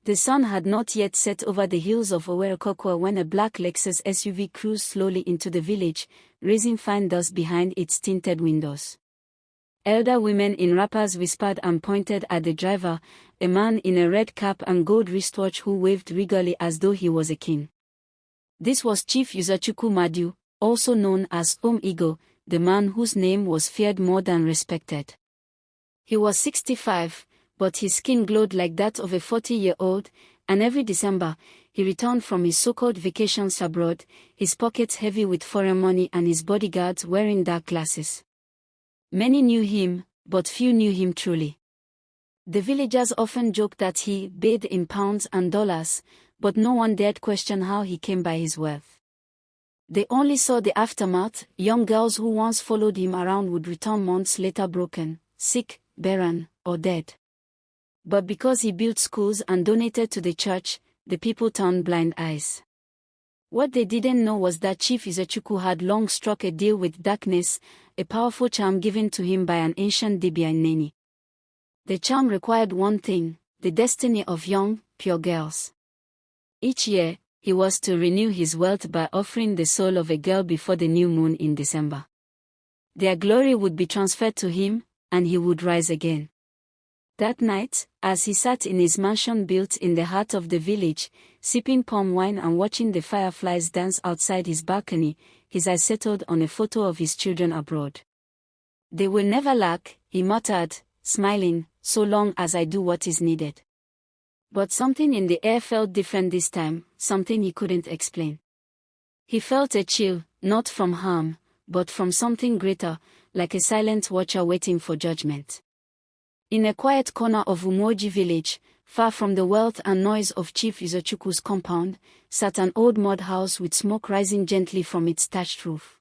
The sun had not yet set over the hills of Owerokokwa when a black Lexus SUV cruised slowly into the village, raising fine dust behind its tinted windows. Elder women in wrappers whispered and pointed at the driver, a man in a red cap and gold wristwatch who waved regally as though he was a king. This was Chief Uzochukwu Madu, also known as Igbo, the man whose name was feared more than respected. He was 65, but his skin glowed like that of a 40-year-old, and every December, he returned from his so-called vacations abroad, his pockets heavy with foreign money and his bodyguards wearing dark glasses. Many knew him, but few knew him truly. The villagers often joked that he bathed in pounds and dollars, but no one dared question how he came by his wealth. They only saw the aftermath. Young girls who once followed him around would return months later broken, sick, barren, or dead. But because he built schools and donated to the church, the people turned blind eyes. What they didn't know was that Chief Uzochukwu had long struck a deal with darkness, a powerful charm given to him by an ancient dibia in Neni. The charm required one thing, the destiny of young, pure girls. Each year, he was to renew his wealth by offering the soul of a girl before the new moon in December. Their glory would be transferred to him, and he would rise again. That night, as he sat in his mansion built in the heart of the village, sipping palm wine and watching the fireflies dance outside his balcony, his eyes settled on a photo of his children abroad. "They will never lack," he muttered, smiling, "so long as I do what is needed." But something in the air felt different this time, something he couldn't explain. He felt a chill, not from harm, but from something greater, like a silent watcher waiting for judgment. In a quiet corner of Umoji village, far from the wealth and noise of Chief Uzochukwu's compound, sat an old mud house with smoke rising gently from its thatched roof.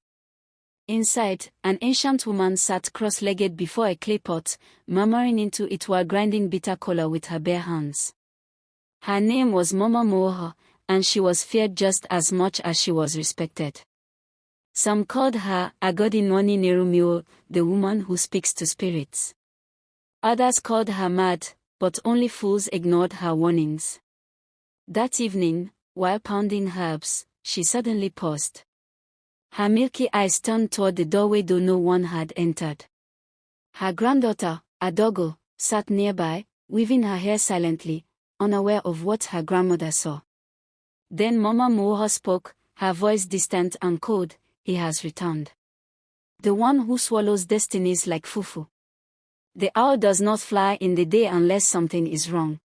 Inside, an ancient woman sat cross-legged before a clay pot, murmuring into it while grinding bitter kola with her bare hands. Her name was Mama Moha, and she was feared just as much as she was respected. Some called her Agodi Nwani Nerumio, the woman who speaks to spirits. Others called her mad, but only fools ignored her warnings. That evening, while pounding herbs, she suddenly paused. Her milky eyes turned toward the doorway though no one had entered. Her granddaughter, Adogo, sat nearby, weaving her hair silently, unaware of what her grandmother saw. Then Mama Moha spoke, her voice distant and cold. "He has returned. The one who swallows destinies like fufu. The owl does not fly in the day unless something is wrong.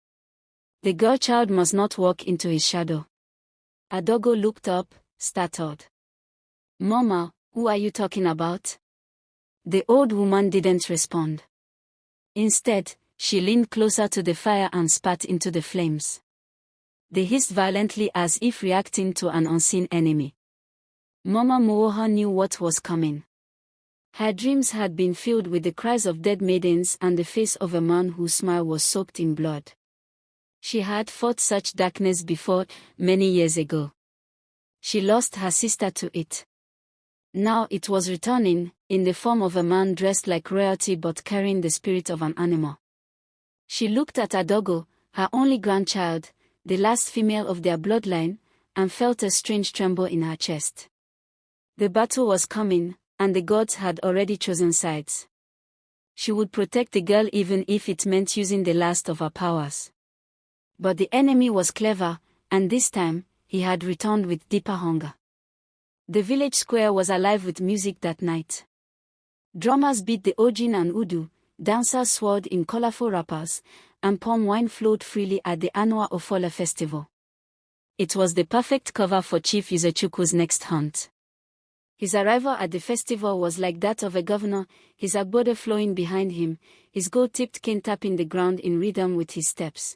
The girl child must not walk into his shadow." Adogo looked up, startled. "Mama, who are you talking about?" The old woman didn't respond. Instead, she leaned closer to the fire and spat into the flames. They hissed violently as if reacting to an unseen enemy. Mama Mooha knew what was coming. Her dreams had been filled with the cries of dead maidens and the face of a man whose smile was soaked in blood. She had fought such darkness before, many years ago. She lost her sister to it. Now it was returning, in the form of a man dressed like royalty but carrying the spirit of an animal. She looked at Adogo, her only grandchild, the last female of their bloodline, and felt a strange tremble in her chest. The battle was coming, and the gods had already chosen sides. She would protect the girl even if it meant using the last of her powers. But the enemy was clever, and this time, he had returned with deeper hunger. The village square was alive with music that night. Drummers beat the ojin and udu, dancers swirled in colorful wrappers, and palm wine flowed freely at the annual Ofola festival. It was the perfect cover for Chief Uzochukwu's next hunt. His arrival at the festival was like that of a governor, his agbode flowing behind him, his gold-tipped cane tapping the ground in rhythm with his steps.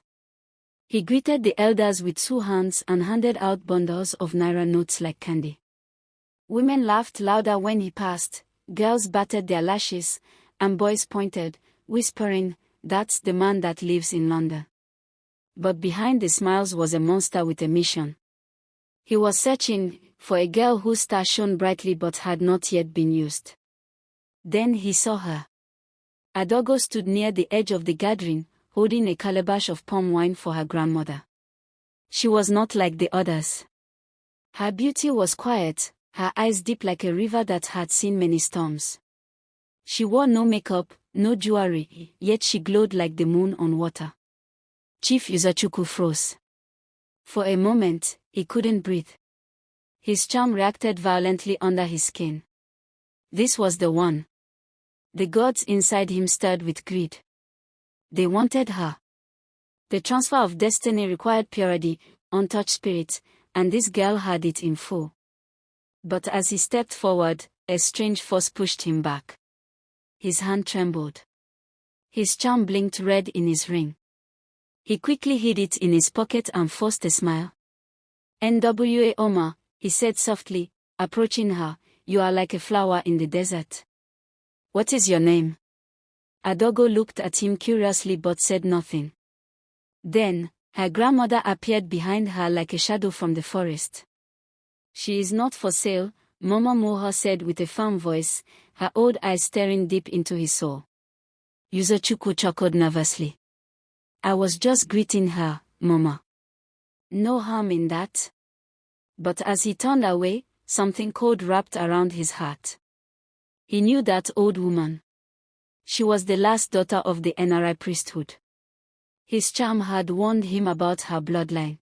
He greeted the elders with two hands and handed out bundles of naira notes like candy. Women laughed louder when he passed, girls battered their lashes, and boys pointed, whispering, "That's the man that lives in London." But behind the smiles was a monster with a mission. He was searching for a girl whose star shone brightly but had not yet been used. Then he saw her. Adogo stood near the edge of the gathering, holding a calabash of palm wine for her grandmother. She was not like the others. Her beauty was quiet, her eyes deep like a river that had seen many storms. She wore no makeup, no jewelry, yet she glowed like the moon on water. Chief Uzachukwu froze. For a moment, he couldn't breathe. His charm reacted violently under his skin. This was the one. The gods inside him stirred with greed. They wanted her. The transfer of destiny required purity, untouched spirit, and this girl had it in full. But as he stepped forward, a strange force pushed him back. His hand trembled. His charm blinked red in his ring. He quickly hid it in his pocket and forced a smile. "Nwa Oma," he said softly, approaching her, "you are like a flower in the desert. What is your name?" Adogo looked at him curiously but said nothing. Then, her grandmother appeared behind her like a shadow from the forest. "She is not for sale," Mama Moha said with a firm voice, her old eyes staring deep into his soul. Uzachukwu chuckled nervously. "I was just greeting her, Mama. No harm in that." But as he turned away, something cold wrapped around his heart. He knew that old woman. She was the last daughter of the NRI priesthood. His charm had warned him about her bloodline.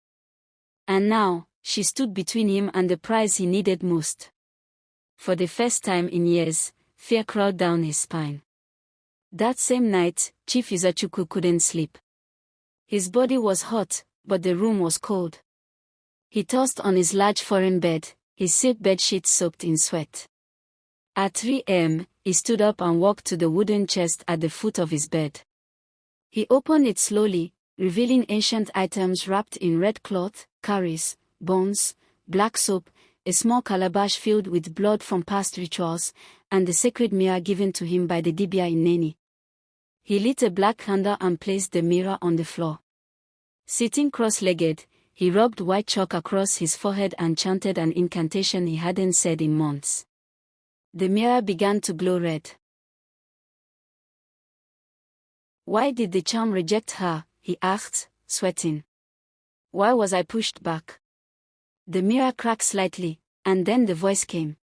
And now, she stood between him and the prize he needed most. For the first time in years, fear crawled down his spine. That same night, Chief Uzachukwu couldn't sleep. His body was hot, but the room was cold. He tossed on his large foreign bed, his silk bedsheets soaked in sweat. At 3 a.m., he stood up and walked to the wooden chest at the foot of his bed. He opened it slowly, revealing ancient items wrapped in red cloth, cowries, bones, black soap, a small calabash filled with blood from past rituals, and the sacred mirror given to him by the Dibia in Neni. He lit a black candle and placed the mirror on the floor. Sitting cross-legged, he rubbed white chalk across his forehead and chanted an incantation he hadn't said in months. The mirror began to glow red. "Why did the charm reject her?" he asked, sweating. "Why was I pushed back?" The mirror cracked slightly, and then the voice came.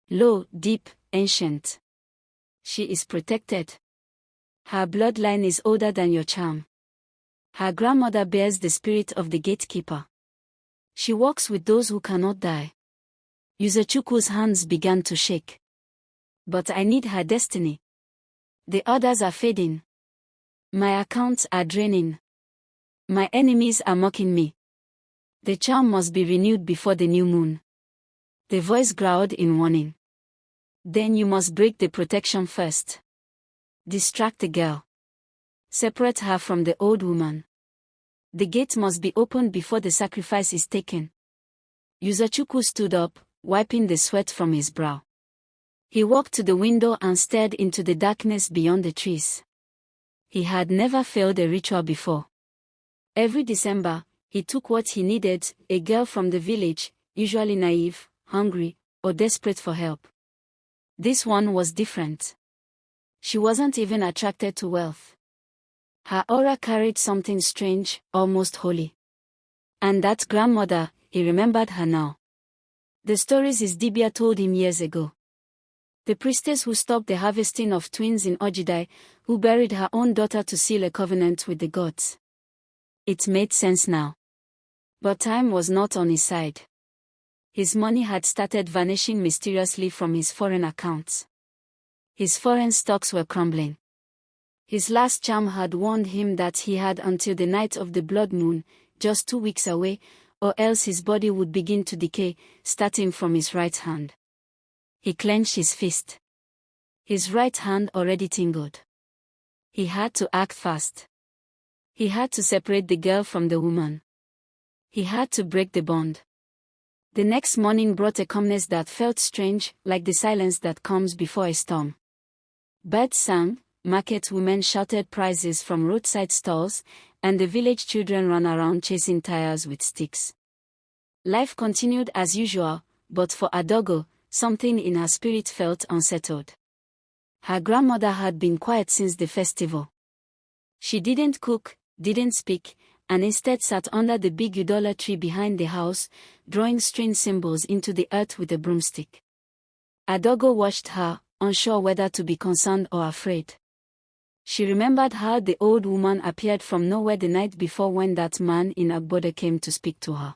Low, deep, ancient. "She is protected. Her bloodline is older than your charm. Her grandmother bears the spirit of the gatekeeper. She walks with those who cannot die." Uzachukwu's hands began to shake. "But I need her destiny. The others are fading. My accounts are draining. My enemies are mocking me. The charm must be renewed before the new moon." The voice growled in warning. "Then you must break the protection first. Distract the girl. Separate her from the old woman. The gate must be opened before the sacrifice is taken." Uzachukwu stood up, wiping the sweat from his brow. He walked to the window and stared into the darkness beyond the trees. He had never failed a ritual before. Every December, he took what he needed, a girl from the village, usually naive, hungry, or desperate for help. This one was different. She wasn't even attracted to wealth. Her aura carried something strange, almost holy. And that grandmother, he remembered her now. The stories his Dibia told him years ago. The priestess who stopped the harvesting of twins in Ojidai, who buried her own daughter to seal a covenant with the gods. It made sense now. But time was not on his side. His money had started vanishing mysteriously from his foreign accounts. His foreign stocks were crumbling. His last charm had warned him that he had until the night of the blood moon, just 2 weeks away, or else his body would begin to decay, starting from his right hand. He clenched his fist. His right hand already tingled. He had to act fast. He had to separate the girl from the woman. He had to break the bond. The next morning brought a calmness that felt strange, like the silence that comes before a storm. Birds sang, market women shouted prices from roadside stalls, and the village children ran around chasing tires with sticks. Life continued as usual, but for Adogo, something in her spirit felt unsettled. Her grandmother had been quiet since the festival. She didn't cook, didn't speak, and instead sat under the big udala tree behind the house, drawing strange symbols into the earth with a broomstick. Adogo watched her, unsure whether to be concerned or afraid. She remembered how the old woman appeared from nowhere the night before when that man in Agbode came to speak to her.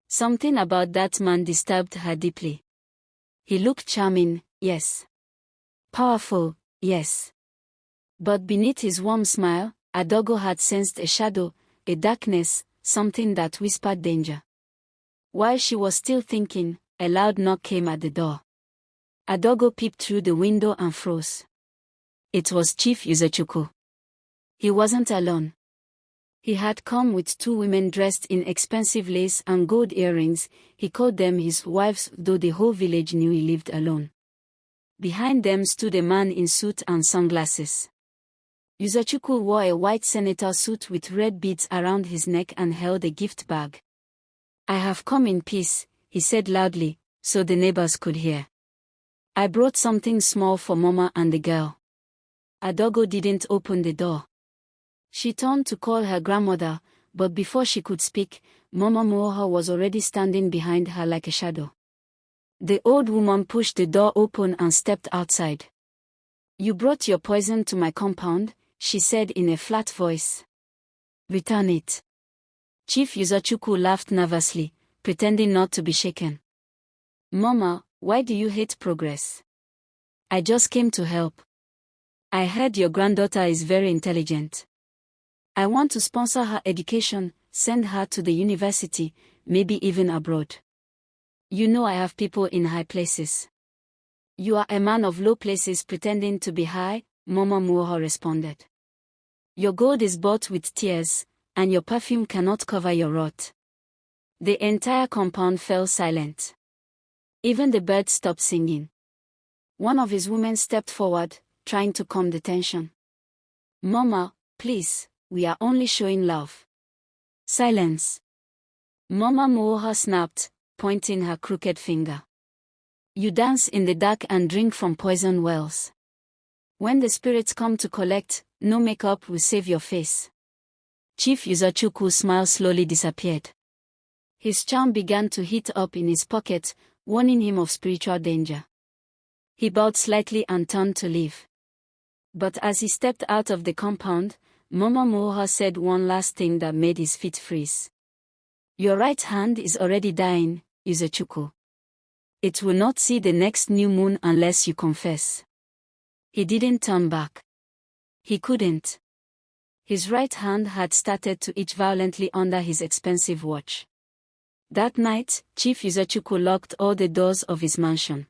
Something about that man disturbed her deeply. He looked charming, yes. Powerful, yes. But beneath his warm smile, Adogo had sensed a shadow, a darkness, something that whispered danger. While she was still thinking, a loud knock came at the door. Adogo peeped through the window and froze. It was Chief Uzechukwu. He wasn't alone. He had come with two women dressed in expensive lace and gold earrings. He called them his wives, though the whole village knew he lived alone. Behind them stood a man in suit and sunglasses. Uzechukwu wore a white senator suit with red beads around his neck and held a gift bag. "I have come in peace," he said loudly, so the neighbors could hear. "I brought something small for Mama and the girl." Adogo didn't open the door. She turned to call her grandmother, but before she could speak, Mama Muoha was already standing behind her like a shadow. The old woman pushed the door open and stepped outside. "You brought your poison to my compound," she said in a flat voice. "Return it." Chief Uzechukwu laughed nervously, pretending not to be shaken. "Mama, why do you hate progress?" "I just came to help. I heard your granddaughter is very intelligent. I want to sponsor her education, send her to the university, maybe even abroad. You know I have people in high places." "You are a man of low places pretending to be high," Mama Muoha responded. "Your gold is bought with tears, and your perfume cannot cover your rot." The entire compound fell silent. Even the birds stopped singing. One of his women stepped forward, trying to calm the tension. "Mama, please, we are only showing love." "Silence." Mama Muoha snapped, pointing her crooked finger. "You dance in the dark and drink from poison wells. When the spirits come to collect, no makeup will save your face." Chief Uzachukwu's smile slowly disappeared. His charm began to heat up in his pocket, warning him of spiritual danger. He bowed slightly and turned to leave. But as he stepped out of the compound, Mama Muoha said one last thing that made his feet freeze. "Your right hand is already dying, Uzechukwu. It will not see the next new moon unless you confess." He didn't turn back. He couldn't. His right hand had started to itch violently under his expensive watch. That night, Chief Uzechukwu locked all the doors of his mansion.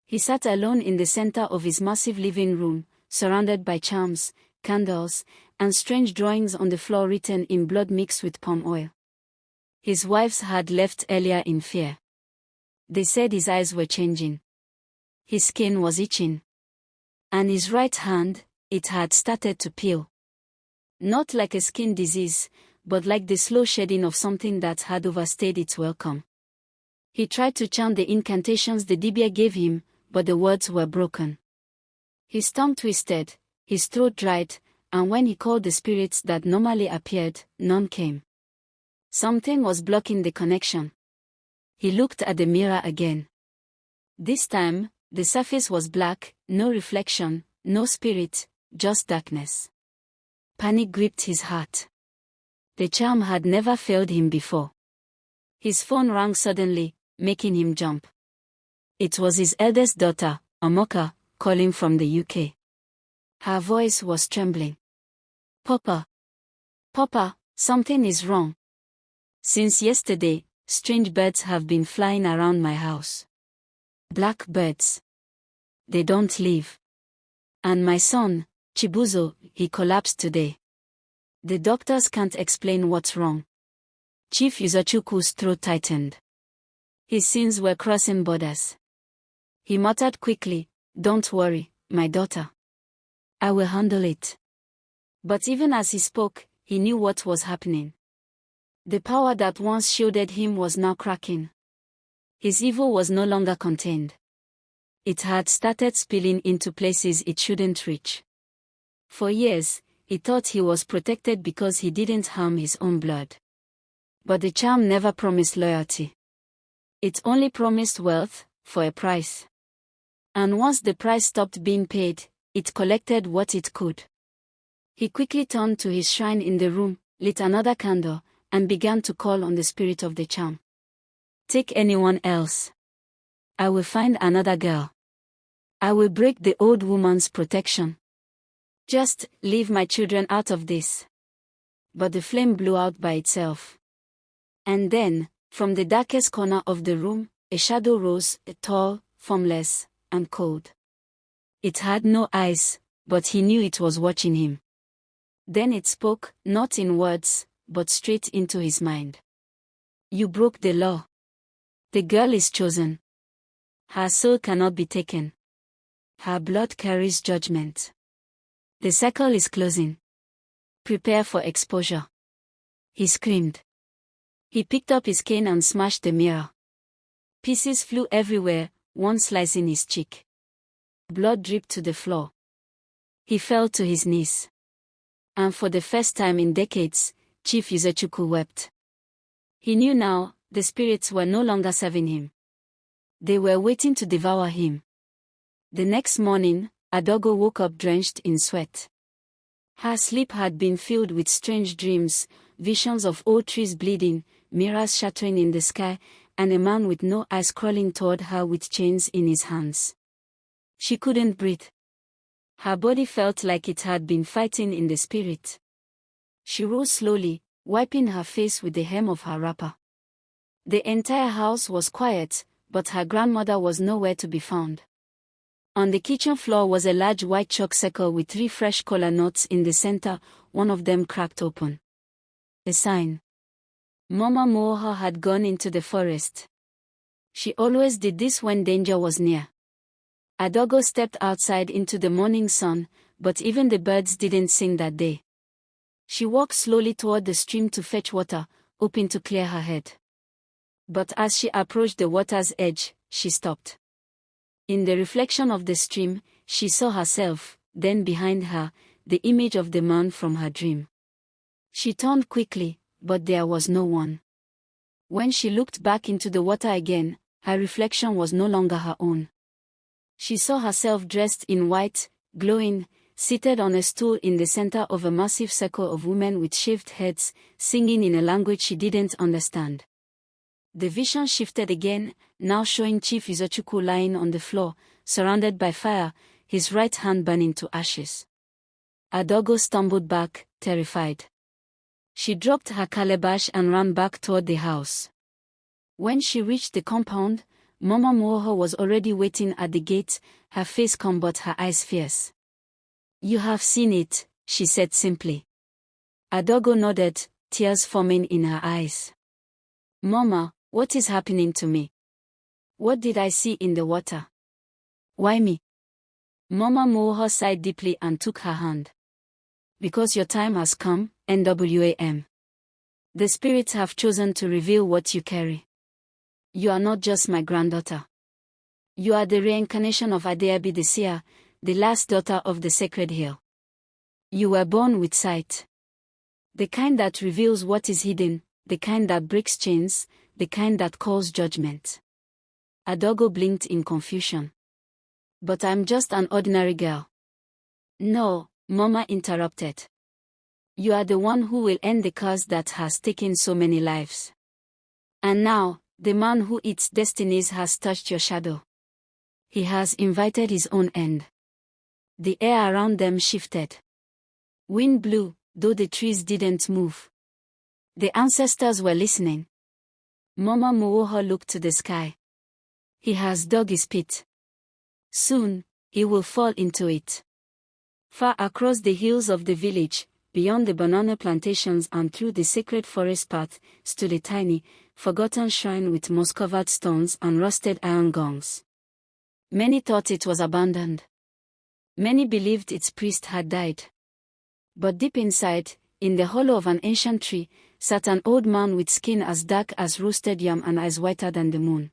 He sat alone in the center of his massive living room, surrounded by charms, candles, and strange drawings on the floor written in blood mixed with palm oil. His wives had left earlier in fear. They said his eyes were changing. His skin was itching. And his right hand, it had started to peel. Not like a skin disease, but like the slow shedding of something that had overstayed its welcome. He tried to chant the incantations the Dibia gave him, but the words were broken. His tongue twisted, his throat dried, and when he called the spirits that normally appeared, none came. Something was blocking the connection. He looked at the mirror again. This time, the surface was black, no reflection, no spirit, just darkness. Panic gripped his heart. The charm had never failed him before. His phone rang suddenly, making him jump. It was his eldest daughter, Amara, calling from the UK. Her voice was trembling. "Papa. Papa, something is wrong. Since yesterday, strange birds have been flying around my house. Black birds. They don't leave. And my son, Chibuzo, he collapsed today. The doctors can't explain what's wrong." Chief Uzachukwu's throat tightened. His sins were crossing borders. He muttered quickly, "Don't worry, my daughter. I will handle it." But even as he spoke, he knew what was happening. The power that once shielded him was now cracking. His evil was no longer contained. It had started spilling into places it shouldn't reach. For years, He thought he was protected because he didn't harm his own blood. But the charm never promised loyalty. It only promised wealth, for a price. And once the price stopped being paid, it collected what it could. He quickly turned to his shrine in the room, lit another candle, and began to call on the spirit of the charm. Take anyone else. I will find another girl. I will break the old woman's protection. Just leave my children out of this. But the flame blew out by itself. And then, from the darkest corner of the room, a shadow rose, tall, formless, and cold. It had no eyes, but he knew it was watching him. Then it spoke, not in words, but straight into his mind. You broke the law. The girl is chosen. Her soul cannot be taken. Her blood carries judgment. The circle is closing. Prepare for exposure. He screamed. He picked up his cane and smashed the mirror. Pieces flew everywhere, one slicing his cheek. Blood dripped to the floor. He fell to his knees. And for the first time in decades, Chief Uzechukwu wept. He knew now, the spirits were no longer serving him. They were waiting to devour him. The next morning, Adogo woke up drenched in sweat. Her sleep had been filled with strange dreams, visions of old trees bleeding, mirrors shattering in the sky, and a man with no eyes crawling toward her with chains in his hands. She couldn't breathe. Her body felt like it had been fighting in the spirit. She rose slowly, wiping her face with the hem of her wrapper. The entire house was quiet, but her grandmother was nowhere to be found. On the kitchen floor was a large white chalk circle with 3 fresh kola nuts in the center, one of them cracked open. A sign. Mama Moha had gone into the forest. She always did this when danger was near. Adogo stepped outside into the morning sun, but even the birds didn't sing that day. She walked slowly toward the stream to fetch water, hoping to clear her head. But as she approached the water's edge, she stopped. In the reflection of the stream, she saw herself, then behind her, the image of the man from her dream. She turned quickly, but there was no one. When she looked back into the water again, her reflection was no longer her own. She saw herself dressed in white, glowing, seated on a stool in the center of a massive circle of women with shaved heads, singing in a language she didn't understand. The vision shifted again, now showing Chief Uzechukwu lying on the floor, surrounded by fire, his right hand burning to ashes. Adogo stumbled back, terrified. She dropped her calabash and ran back toward the house. When she reached the compound, Mama Moho was already waiting at the gate, her face calm but her eyes fierce. You have seen it, she said simply. Adogo nodded, tears forming in her eyes. Mama, what is happening to me? What did I see in the water? Why me? Mama Moho sighed deeply and took her hand. Because your time has come, NWAM. The spirits have chosen to reveal what you carry. You are not just my granddaughter. You are the reincarnation of Adeabi the seer, the last daughter of the sacred hill. You were born with sight. The kind that reveals what is hidden, the kind that breaks chains, the kind that calls judgment. Adogo blinked in confusion. But I'm just an ordinary girl. No, Mama interrupted. You are the one who will end the curse that has taken so many lives. And now, the man who eats destinies has touched your shadow. He has invited his own end. The air around them shifted. Wind blew, though the trees didn't move. The ancestors were listening. Mama Mooho looked to the sky. He has dug his pit. Soon, he will fall into it. Far across the hills of the village, beyond the banana plantations and through the sacred forest path, stood a tiny, forgotten shrine with moss-covered stones and rusted iron gongs. Many thought it was abandoned. Many believed its priest had died. But deep inside, in the hollow of an ancient tree, sat an old man with skin as dark as roasted yam and eyes whiter than the moon.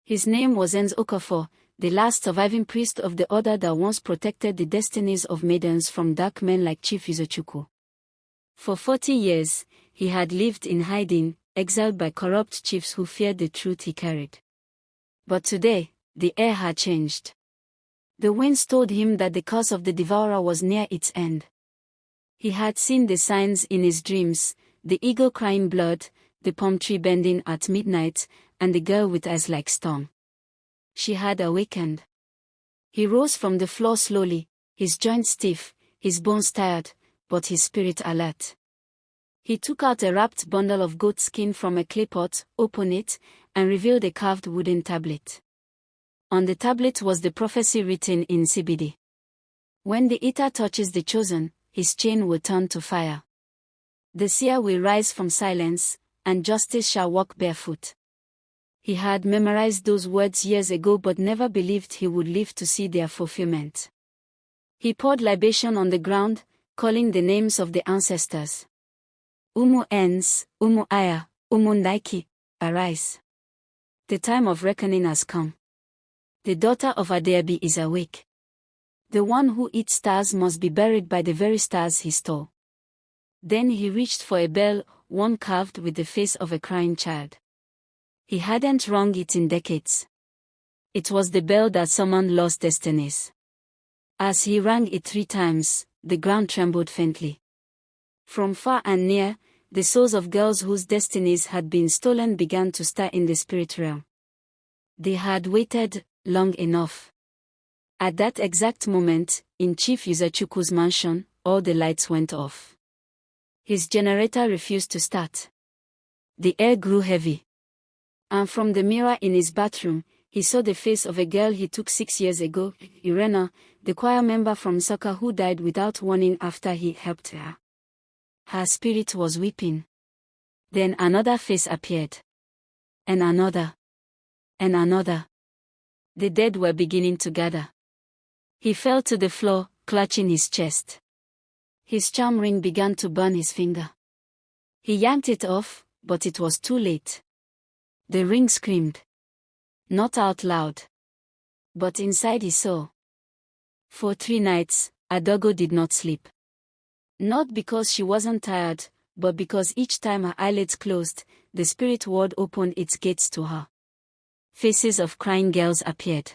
His name was Enz Okafor, the last surviving priest of the order that once protected the destinies of maidens from dark men like Chief Uzochukwu. For 40 years, he had lived in hiding, exiled by corrupt chiefs who feared the truth he carried. But today, the air had changed. The winds told him that the curse of the devourer was near its end. He had seen the signs in his dreams, the eagle crying blood, the palm tree bending at midnight, and the girl with eyes like storm. She had awakened. He rose from the floor slowly, his joints stiff, his bones tired, but his spirit alert. He took out a wrapped bundle of goat skin from a clay pot, opened it, and revealed a carved wooden tablet. On the tablet was the prophecy written in CBD. When the eater touches the chosen, his chain will turn to fire. The seer will rise from silence, and justice shall walk barefoot. He had memorized those words years ago but never believed he would live to see their fulfillment. He poured libation on the ground, calling the names of the ancestors. Umu Ens, Umu Aya, Umu Ndaiki, arise. The time of reckoning has come. The daughter of Adeabi is awake. The one who eats stars must be buried by the very stars he stole. Then he reached for a bell, one carved with the face of a crying child. He hadn't rung it in decades. It was the bell that summoned lost destinies. As he rang it 3 times, the ground trembled faintly. From far and near, the souls of girls whose destinies had been stolen began to stir in the spirit realm. They had waited long enough. At that exact moment, in Chief Uzochukwu's mansion, all the lights went off. His generator refused to start. The air grew heavy. And from the mirror in his bathroom, he saw the face of a girl he took 6 years ago, Irena, the choir member from Soccer who died without warning after he helped her. Her spirit was weeping. Then another face appeared. And another. And another. The dead were beginning to gather. He fell to the floor, clutching his chest. His charm ring began to burn his finger. He yanked it off, but it was too late. The ring screamed. Not out loud. But inside his soul. For 3 nights, Adogo did not sleep. Not because she wasn't tired, but because each time her eyelids closed, the spirit world opened its gates to her. Faces of crying girls appeared.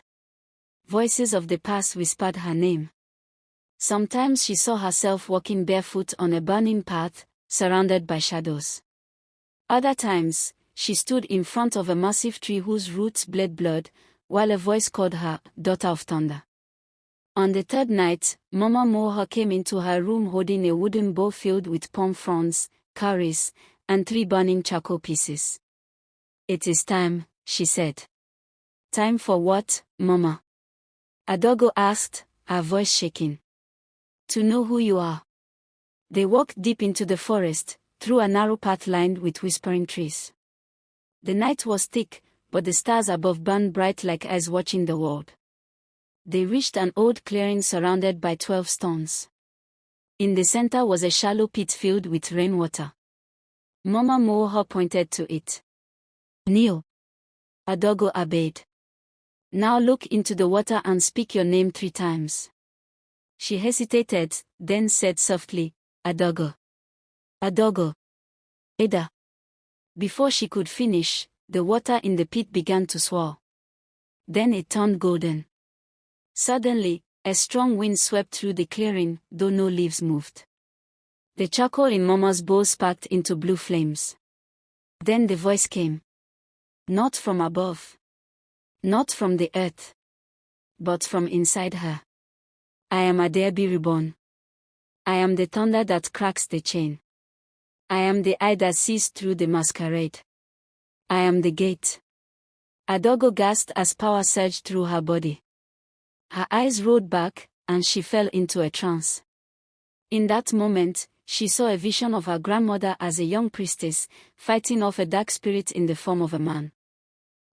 Voices of the past whispered her name. Sometimes she saw herself walking barefoot on a burning path, surrounded by shadows. Other times, she stood in front of a massive tree whose roots bled blood, while a voice called her, Daughter of Thunder. On the 3rd night, Mama Moha came into her room holding a wooden bowl filled with palm fronds, cowries, and 3 burning charcoal pieces. It is time, she said. Time for what, Mama? Adogo asked, her voice shaking. To know who you are. They walked deep into the forest, through a narrow path lined with whispering trees. The night was thick, but the stars above burned bright like eyes watching the world. They reached an old clearing surrounded by 12 stones. In the center was a shallow pit filled with rainwater. Mama Moha pointed to it. Kneel. Adogo obeyed. Now look into the water and speak your name 3 times. She hesitated, then said softly, Adogo. Adogo. Ada. Before she could finish, the water in the pit began to swirl. Then it turned golden. Suddenly, a strong wind swept through the clearing, though no leaves moved. The charcoal in Mama's bowl sparked into blue flames. Then the voice came. Not from above. Not from the earth. But from inside her. I am Adeabi reborn. I am the thunder that cracks the chain. I am the eye that sees through the masquerade. I am the gate. Adogo gasped as power surged through her body. Her eyes rolled back, and she fell into a trance. In that moment, she saw a vision of her grandmother as a young priestess, fighting off a dark spirit in the form of a man.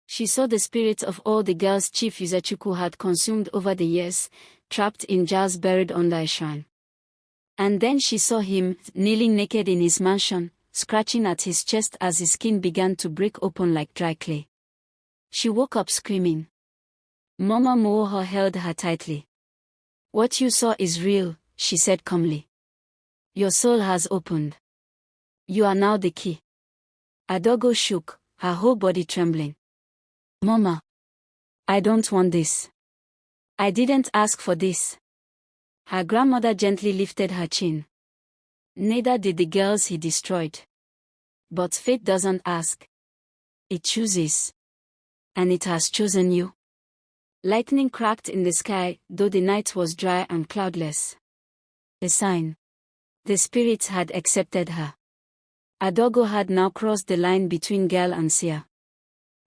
She saw the spirits of all the girls Chief Uzochukwu had consumed over the years, trapped in jars buried under a shrine. And then she saw him, kneeling naked in his mansion, scratching at his chest as his skin began to break open like dry clay. She woke up screaming. Mama Moho held her tightly. What you saw is real, she said calmly. Your soul has opened. You are now the key. Adogo shook, her whole body trembling. Mama. I don't want this. I didn't ask for this. Her grandmother gently lifted her chin. Neither did the girls he destroyed. But fate doesn't ask. It chooses. And it has chosen you. Lightning cracked in the sky, though the night was dry and cloudless. A sign. The spirits had accepted her. Adogo had now crossed the line between girl and seer.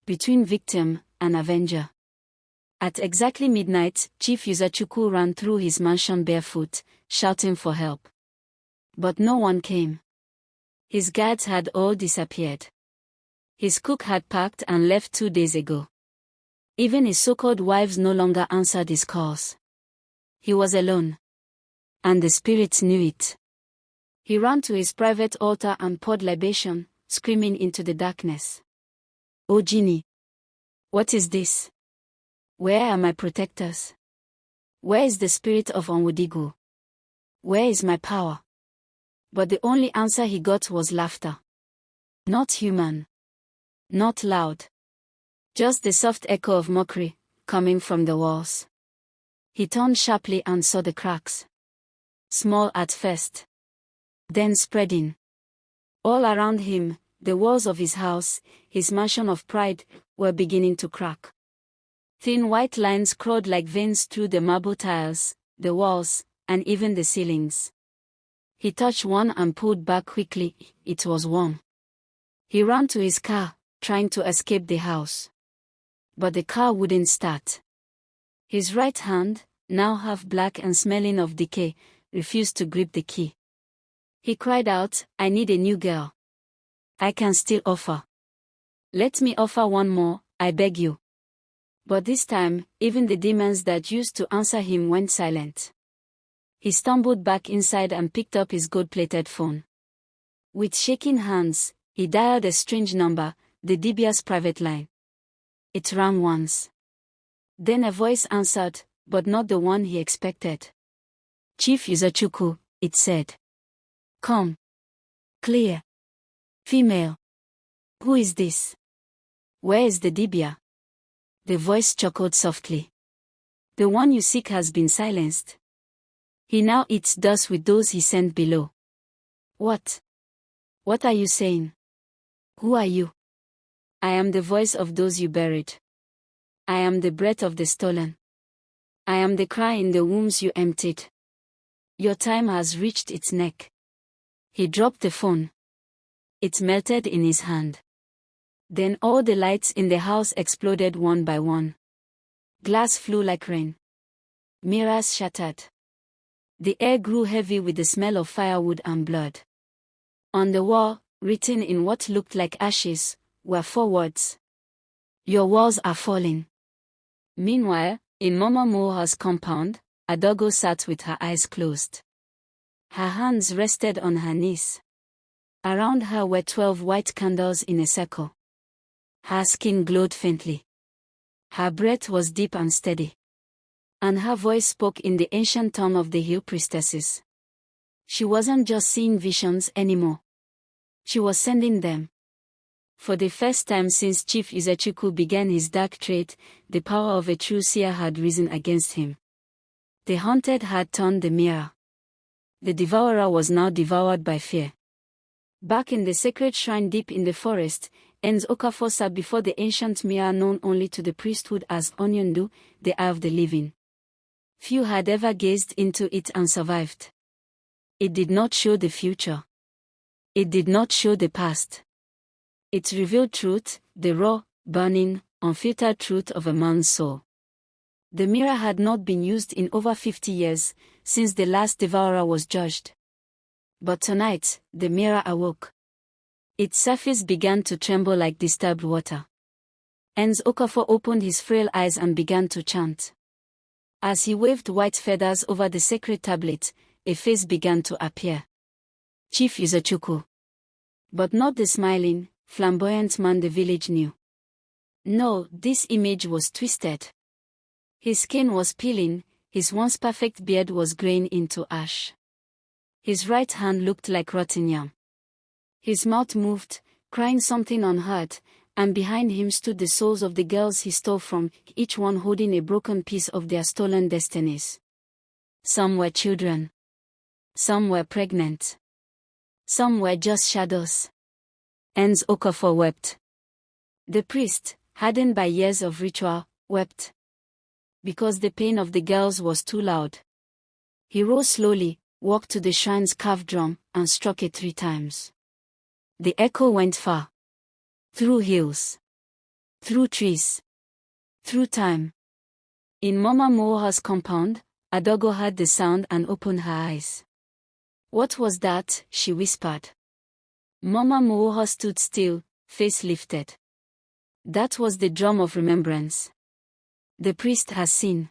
Between victim and avenger. At exactly midnight, Chief Yuzachuku ran through his mansion barefoot, shouting for help. But no one came. His guards had all disappeared. His cook had packed and left 2 days ago. Even his so-called wives no longer answered his calls. He was alone. And the spirits knew it. He ran to his private altar and poured libation, screaming into the darkness. "O genie! What is this? Where are my protectors? Where is the spirit of Onwudigu? Where is my power?" But the only answer he got was laughter. Not human. Not loud. Just the soft echo of mockery, coming from the walls. He turned sharply and saw the cracks. Small at first. Then spreading. All around him, the walls of his house, his mansion of pride, were beginning to crack. Thin white lines crawled like veins through the marble tiles, the walls, and even the ceilings. He touched one and pulled back quickly. It was warm. He ran to his car, trying to escape the house. But the car wouldn't start. His right hand, now half black and smelling of decay, refused to grip the key. He cried out, "I need a new girl. I can still offer. Let me offer one more, I beg you." But this time, even the demons that used to answer him went silent. He stumbled back inside and picked up his gold-plated phone. With shaking hands, he dialed a strange number, the Dibia's private line. It rang once. Then a voice answered, but not the one he expected. "Chief Yuzachuku," it said. "Come. Clear. Female. Who is this? Where is the Dibia?" The voice chuckled softly. "The one you seek has been silenced. He now eats dust with those he sent below." "What? What are you saying? Who are you?" "I am the voice of those you buried. I am the breath of the stolen. I am the cry in the wombs you emptied. Your time has reached its neck." He dropped the phone. It melted in his hand. Then all the lights in the house exploded one by one. Glass flew like rain. Mirrors shattered. The air grew heavy with the smell of firewood and blood. On the wall, written in what looked like ashes, were 4 words. "Your walls are falling." Meanwhile, in Mama Moha's compound, Adogo sat with her eyes closed. Her hands rested on her knees. Around her were 12 white candles in a circle. Her skin glowed faintly. Her breath was deep and steady. And her voice spoke in the ancient tongue of the hill priestesses. She wasn't just seeing visions anymore. She was sending them. For the first time since Chief Yuzachuku began his dark trade, the power of a true seer had risen against him. The haunted had turned the mirror. The devourer was now devoured by fear. Back in the sacred shrine deep in the forest, Enz Okafor sat before the ancient mirror known only to the priesthood as Onyundu, the eye of the living. Few had ever gazed into it and survived. It did not show the future. It did not show the past. It revealed truth, the raw, burning, unfiltered truth of a man's soul. The mirror had not been used in over 50 years, since the last devourer was judged. But tonight, the mirror awoke. Its surface began to tremble like disturbed water. Enz Okafor opened his frail eyes and began to chant. As he waved white feathers over the sacred tablet, a face began to appear. Chief Yuzachuku. But not the smiling, flamboyant man the village knew. No, this image was twisted. His skin was peeling, his once perfect beard was graying into ash. His right hand looked like rotten yam. His mouth moved, crying something unheard, and behind him stood the souls of the girls he stole from, each one holding a broken piece of their stolen destinies. Some were children. Some were pregnant. Some were just shadows. Ends Okafor wept. The priest, hardened by years of ritual, wept. Because the pain of the girls was too loud. He rose slowly, walked to the shrine's carved drum, and struck it 3 times. The echo went far. Through hills. Through trees. Through time. In Mama Mooha's compound, Adogo heard the sound and opened her eyes. "What was that?" she whispered. Mama Mooha stood still, face lifted. "That was the drum of remembrance. The priest has seen.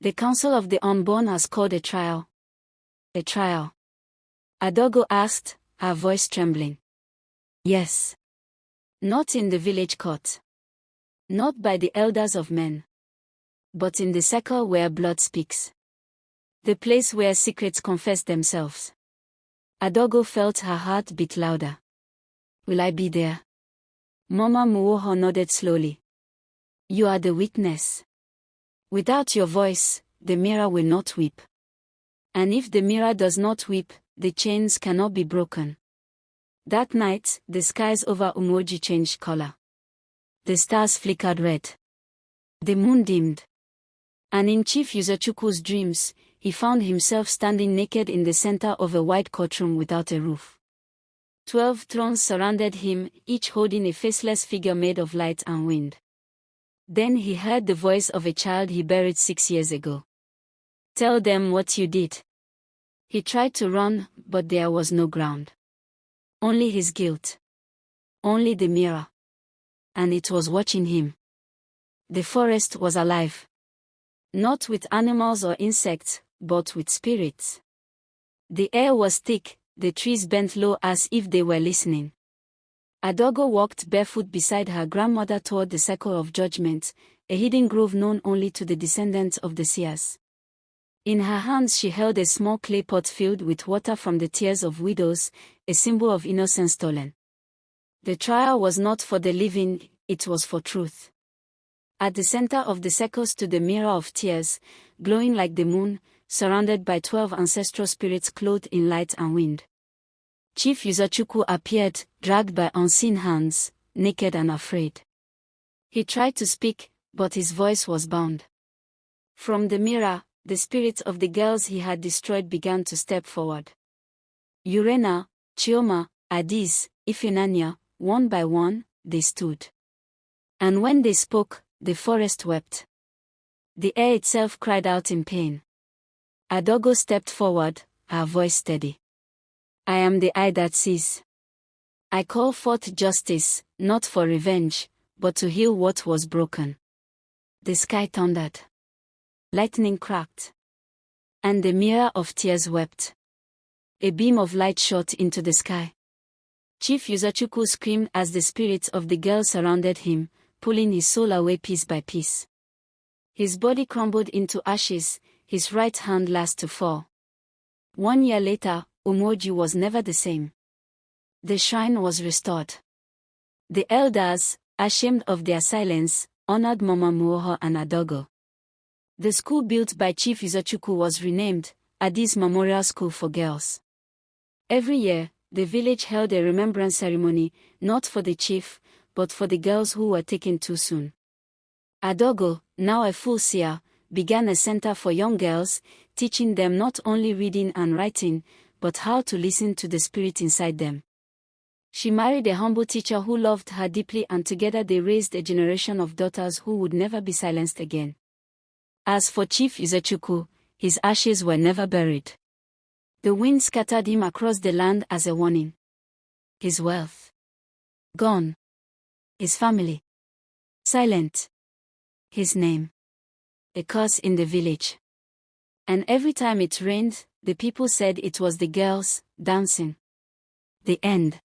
The council of the unborn has called a trial." "A trial?" Adogo asked, her voice trembling. "Yes. Not in the village court. Not by the elders of men. But in the circle where blood speaks. The place where secrets confess themselves." Adogo felt her heart beat louder. "Will I be there?" Mama Mooha nodded slowly. "You are the witness. Without your voice, the mirror will not weep. And if the mirror does not weep, the chains cannot be broken." That night, the skies over Umoji changed color. The stars flickered red. The moon dimmed. And in Chief Uzochukwu's dreams, he found himself standing naked in the center of a wide courtroom without a roof. 12 thrones surrounded him, each holding a faceless figure made of light and wind. Then he heard the voice of a child he buried 6 years ago. "Tell them what you did." He tried to run, but there was no ground. Only his guilt. Only the mirror. And it was watching him. The forest was alive. Not with animals or insects, but with spirits. The air was thick, the trees bent low as if they were listening. Adogo walked barefoot beside her grandmother toward the circle of judgment, a hidden grove known only to the descendants of the seers. In her hands she held a small clay pot filled with water from the tears of widows, a symbol of innocence stolen. The trial was not for the living, it was for truth. At the center of the circle stood the mirror of tears, glowing like the moon, surrounded by 12 ancestral spirits clothed in light and wind. Chief Uzochukwu appeared, dragged by unseen hands, naked and afraid. He tried to speak, but his voice was bound. From the mirror, the spirits of the girls he had destroyed began to step forward. Urena, Chioma, Adis, Ifenanya, one by one, they stood. And when they spoke, the forest wept. The air itself cried out in pain. Adogo stepped forward, her voice steady. "I am the eye that sees. I call forth justice, not for revenge, but to heal what was broken." The sky thundered. Lightning cracked. And the mirror of tears wept. A beam of light shot into the sky. Chief Uzochukwu screamed as the spirits of the girls surrounded him, pulling his soul away piece by piece. His body crumbled into ashes, his right hand last to fall. 1 year later, Umoji was never the same. The shrine was restored. The elders, ashamed of their silence, honored Mama Mooha and Adogo. The school built by Chief Uzochukwu was renamed Adis Memorial School for Girls. Every year, the village held a remembrance ceremony, not for the chief, but for the girls who were taken too soon. Adogo, now a full seer, began a center for young girls, teaching them not only reading and writing, but how to listen to the spirit inside them. She married a humble teacher who loved her deeply, and together they raised a generation of daughters who would never be silenced again. As for Chief Uzochukwu, his ashes were never buried. The wind scattered him across the land as a warning. His wealth gone. His family silent. His name a curse in the village. And every time it rained, the people said it was the girls dancing. The end.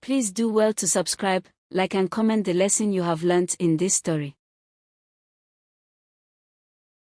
Please do well to subscribe, like and comment the lesson you have learnt in this story.